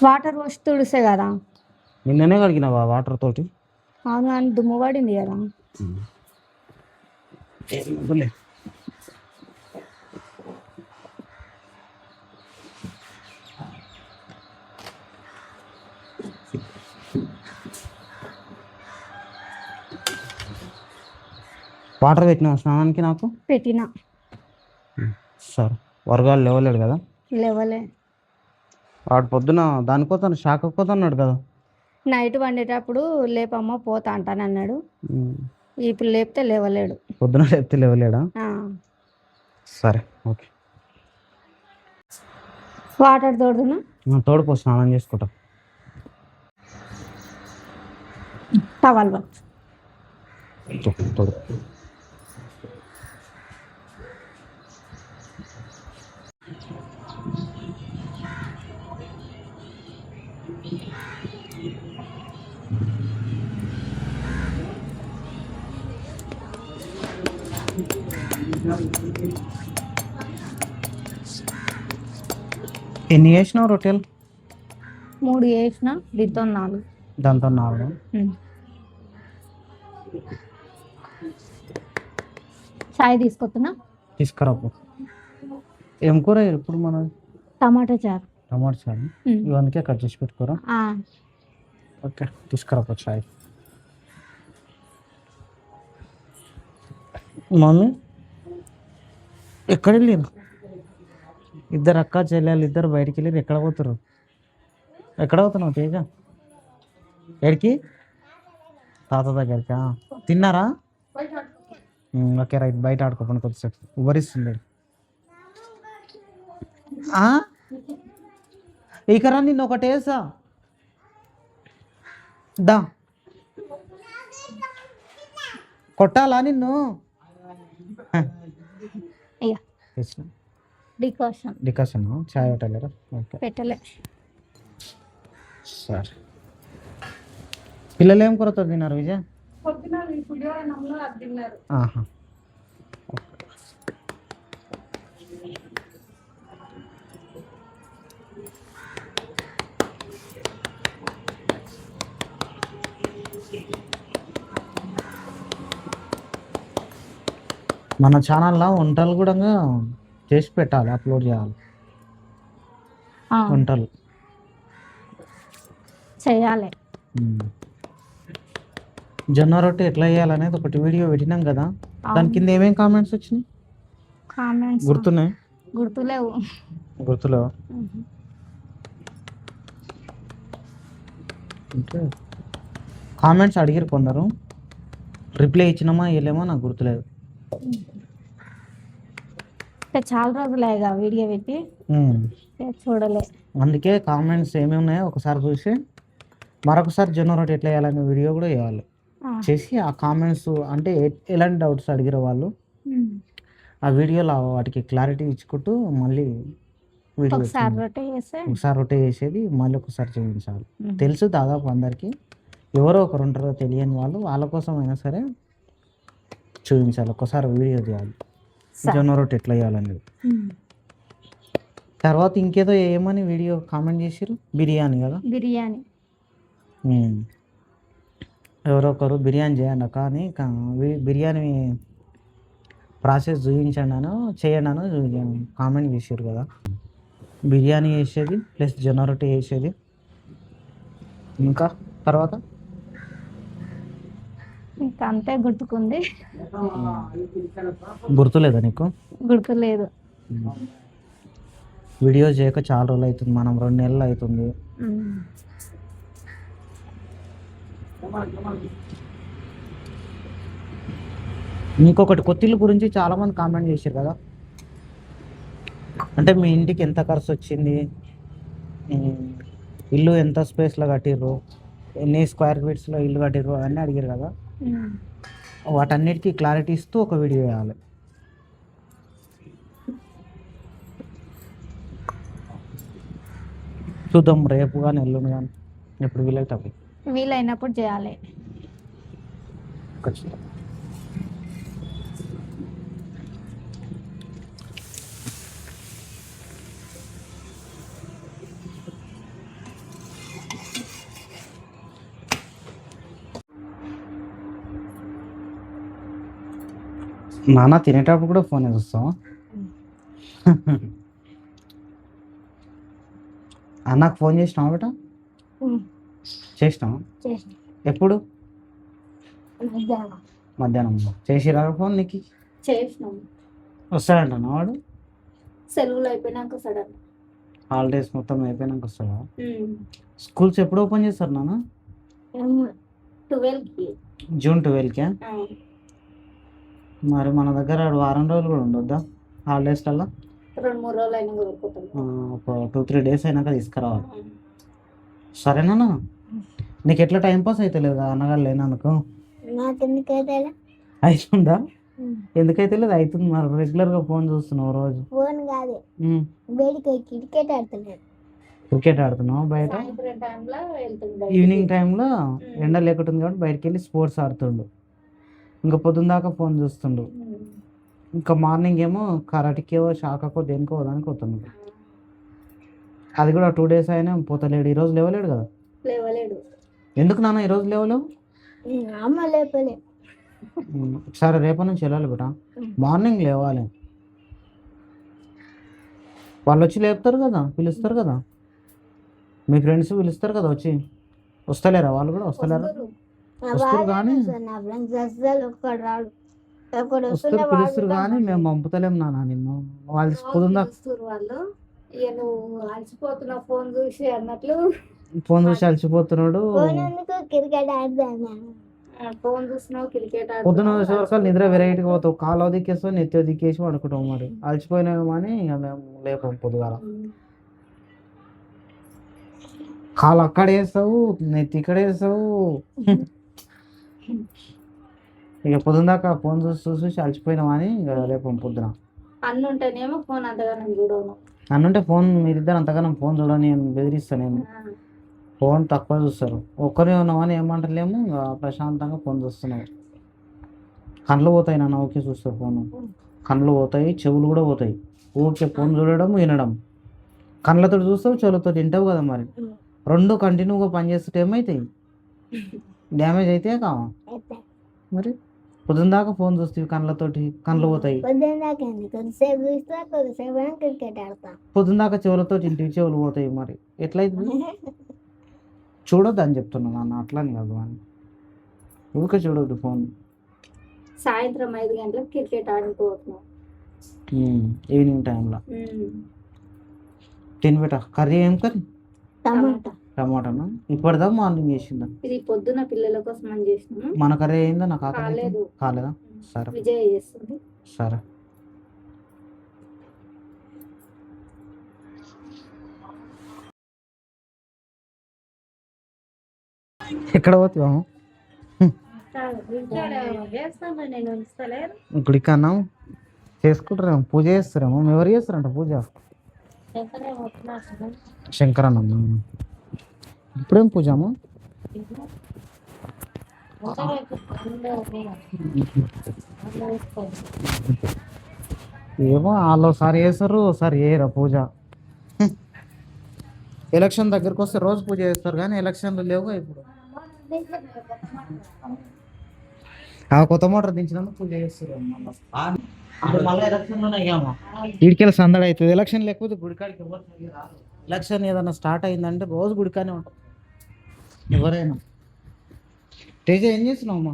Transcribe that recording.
Water పోసి తుడిసే కదా. నిన్ననే కడిగినావా వాటర్ తోటి? అవును, అని దుమ్ము పడింది కదా. వాటర్ పెట్టినా స్నానానికి? నాకు పెట్టినా. సరే, వరగాలు లేవలేడు కదా? లేవలే. వాడు పొద్దున దానికోతాను షాక్ పోతున్నాడు కదా. నైట్ వండేటప్పుడు లేపమ్మ పోతా అంటానన్నాడు. ఇప్పుడు లేపితే లేవలేడు. పొద్దున లేపితే లేవలేడా? సరే ఓకే. వాటర్ తోడుతున్నా, తోడుపో, స్నానం చేసుకుంటా. టవల్ తోడు. ఎన్ని చేసినావు రొట్టెలు? 3 చేసిన, దీంతో 4. దాంతో 4. చాయ్ తీసుకొస్తున్నా, తీసుకురాపు. ఏం కూర ఇప్పుడు మన? టమాటా చారు. టమాటా చారు అందుకే కట్ చేసి పెట్టుకోరా. ఓకే, తీసుకురాపు చాయ్. మమ్మీ ఎక్కడ వెళ్ళారు? ఇద్దరు అక్క చెల్లెలు ఇద్దరు బయటికి వెళ్ళారు. ఎక్కడ పోతారు? ఎక్కడ పోతున్నావు తేజ? ఎక్కడికి? తాత దగ్గరికి. తిన్నారా? ఓకే రైట్, బయట ఆడుకోపండి కొద్దిసేపు. ఉబరిస్తుంది. ఇకరా నిన్ను ఒకటేసా దా, కొట్టాలా నిన్ను? డికాషన్ చాయ్ పెట్టలేరా? ఓకే పెట్టలే. సరే, పిల్లలు ఏం కొరత తిన్నారు విజయ్? మన ఛానల్లో వంటలు కూడా చేసి పెట్టాలి, అప్లోడ్ చేయాలి. వంటలు చేయాలి. జొన్న రొట్టె ఎట్లా చేయాలనేది ఒకటి వీడియో పెట్టినాం కదా. దాని కింద ఏమేమి కామెంట్స్ వచ్చినాయి? గుర్తున్నాయి? గుర్తులేవు. కామెంట్స్ అడిగిరు కొందరు, రిప్లై ఇచ్చినామా ఇవ్వలేమో నాకు గుర్తులేదు. చాలా రోజులేగా వీడియో పెట్టి చూడలే. అందుకే కామెంట్స్ ఏమేమి ఉన్నాయో ఒకసారి చూసి మరొకసారి జొన్న రొట్టె ఎట్లా వేయాలనే వీడియో కూడా వేయాలి. చేసి ఆ కామెంట్స్ అంటే ఎలాంటి డౌట్స్ అడిగిన వాళ్ళు ఆ వీడియోలో వాటికి క్లారిటీ ఇచ్చుకుంటూ మళ్ళీ వీడియో ఒకసారి రొట్టె చేసేది మళ్ళీ ఒకసారి చేయించాలి. తెలుసు దాదాపు అందరికీ, ఎవరో ఒకరు ఉంటారో తెలియని వాళ్ళు, వాళ్ళ కోసం అయినా సరే చూపించాలి. ఒకసారి వీడియో చేయాలి జొన్న రొట్టె ఎట్లా చేయాలనేది. తర్వాత ఇంకేదో ఏమని వీడియో కామెంట్ చేసారు? బిర్యానీ కదా? బిర్యానీ ఎవరో ఒకరు బిర్యానీ చేయండి కానీ బిర్యానీ ప్రాసెస్ చూపించండి అనో చేయండి అనో కామెంట్ చేసారు కదా. బిర్యానీ చేసేది ప్లస్ జొన్న రొట్టె చేసేది. ఇంకా తర్వాత ఇంకా అంతే గుర్తుకుంది. గుర్తులేదా నీకు? గుర్తులేదు. వీడియో చేయక చాలా రోజులు అవుతుంది, మనం 2 నెలలు అవుతుంది. ఇంకొకటి కొత్తిల్లు గురించి చాలా మంది కామెంట్ చేశారు కదా, అంటే మీ ఇంటికి ఎంత ఖర్చు వచ్చింది, ఉమ్, ఇల్లు ఎంత స్పేస్లో కట్టిర్రు, ఎన్ని స్క్వేర్ ఫీట్స్లో ఇల్లు కట్టిర్రు అవన్నీ అడిగారు కదా. వాటన్నిటికీ క్లారిటీ ఇస్తూ ఒక వీడియో వేయాలి. చూద్దాం రేపు కానీ ఎల్లుండి కానీ ఎప్పుడు వీలైతే అప్పుడు వీలైనప్పుడు చేయాలి. ఖచ్చితంగా. నాన్న తినేటప్పుడు కూడా ఫోన్ చూస్తాం. అన్నకు ఫోన్ చేసినావా బేట? చేసినావా? ఎప్పుడు? మధ్యాహ్నం చేసిరా ఫోన్ నీకు? చేసినాం. వస్తాడంట వాడు? సెలవులు అయిపోయినాక సడన్ హాలిడేస్ మొత్తం అయిపోయినాక వస్తాడా? స్కూల్స్ ఎప్పుడు ఓపెన్ చేస్తారు నాన్న? 12కి. జూన్ 12కా? మరి మన దగ్గర వారం రోజులు కూడా ఉండొద్దా హాలిడేస్లలో? 2-3 రోజులు అయినా కోరుకుంటాం. ఒక 2-3 డేస్ అయినాక తీసుకురావాలి. సరేనా? నీకు ఎట్లా టైం పాస్ అయితే లేదు అన్నగారు లేనందుకు? అవుతుందా? ఎందుకైతే లేదు? అవుతుంది. మరి రెగ్యులర్గా ఫోన్ చూస్తున్నావు రోజు? ఫోన్ కాదు, క్రికెట్ ఆడుతున్నాడు. క్రికెట్ ఆడుతున్నావు బయట? ఈవినింగ్ టైంలో ఎండ లేకుంటుంది కాబట్టి బయటకు వెళ్ళి స్పోర్ట్స్ ఆడుతుండు. ఇంకా పొద్దున్న దాకా ఫోన్ చూస్తుండు. ఇంకా మార్నింగ్ ఏమో కరాటికో శాఖకో దేనికో దానికి పోతుంది. అది కూడా 2 డేస్ అయినా పోతలేడు. ఈరోజు లేవలేడు కదా? లేవలేడు. ఎందుకు నాన్న ఈరోజు లేవలేవు? సరే రేపటి నుంచి వెళ్ళాలి బేట. మార్నింగ్ లేవాలి. వాళ్ళు వచ్చి లేపుతారు కదా, పిలుస్తారు కదా, మీ ఫ్రెండ్స్ పిలుస్తారు కదా వచ్చి. వస్తలేరా వాళ్ళు కూడా? వస్తలేరా? వస్తారు కానీ వస్తారు పిలుస్తారు కానీ మేము పంపుతలేం నాన్న నిన్ను. వాళ్ళు పొద్దున్న వాళ్ళు అలసిపోతున్నా ఫోన్ చూసి అన్నట్లు. ఫోన్ చూసి అలసిపోతున్నాడు. క్రికెట్ ఫోన్ చూస్తున్నావు, క్రికెట్ పొద్దున వచ్చే వరకు నిద్ర వెరైటీగా పోతావు. కాలో దిక్కేస్తావు, నెత్తి దిక్కేసి పడుకుంటావు. మరి అలసిపోయినామో అని ఇక మేము లేపాం పొద్దుగాల. కాలు అక్కడ వేస్తావు, నెత్తి ఇక్కడ వేస్తావు. ఇక పొద్దున దాకా ఫోన్ చూసి అలసిపోయినామని ఇక రేపు పొద్దున. అన్నుంటేనేమో ఫోన్ అంతగానం చూడను. అన్నుంటే ఫోన్ మీరిద్దరు అంతగానం ఫోన్ చూడని బెదిరిస్తాను నేను. ఫోన్ తక్కువ చూస్తారు. ఒక్కరే ఉన్నామని ఏమంటలేము, ప్రశాంతంగా ఫోన్ చూస్తున్నావు. కళ్ళు పోతాయి నాన్న ఓకే చూస్తే ఫోన్. కళ్ళు పోతాయి, చెవులు కూడా పోతాయి. ఊరికే ఫోన్ చూడడం వినడం. కళ్ళతో చూస్తావు, చెవులతో తింటావు కదా. మరి 2 కంటిన్యూగా పనిచేస్తుంటే ఏమవుతాయి? డ్యామేజ్ అయితే కావా? మరి పొద్దున్న దాకా ఫోన్ చూస్తే కళ్ళతోటి కళ్ళు పోతాయి. పొద్దున్న దాకా చెవులతో ఇంటికి చెవులు పోతాయి. మరి ఎట్లయితుంది? చూడొద్దు అని చెప్తున్నా నాన్న, అట్లని కాదు అని. ఊరికే చూడొద్దు ఫోన్. సాయంత్రం 5 గంటలకు క్రికెట్ ఆడుకోవచ్చున్నాం ఈవినింగ్ టైంలో. తినబెట్ట. కర్రీ ఏం కర్రీ? టమాటానా? ఇప్పటిదా మార్నింగ్ చేసిందా? ఇది పొద్దున పిల్లల కోసం అని చేసినాము. మన కర్రీ అయిందా? నాకు కాలేదా? సరే విజయ్ చేస్తుంది. సరే. ఎక్కడ పోతావు? గుడికి అన్నాం చేసుకుంటారేమో, పూజ చేస్తారేమో. ఎవరు చేస్తారంట పూజ? శంకరన్న. ఇప్పుడేం పూజమో? ఏమో వాళ్ళు ఒకసారి చేస్తారు, ఒకసారి చేయరా పూజ. ఎలక్షన్ దగ్గరకు వస్తే రోజు పూజ చేస్తారు కానీ ఎలక్షన్లు లేవుగా ఇప్పుడు. కొత్త మోటార్ దించినందుకు పూజ చేస్తారు. మళ్ళీ ఎలక్షన్లోనే అయ్యాము. వీడికెళ్ళి సందడి అవుతుంది. ఎలక్షన్ లేకపోతే గుడికాడికి ఎవరు రాదు. ఎలక్షన్ ఏదన్నా స్టార్ట్ అయిందంటే రోజు గుడికానే ఉంటాం ఎవరైనా. తేజ ఏం చేస్తున్నావు అమ్మా?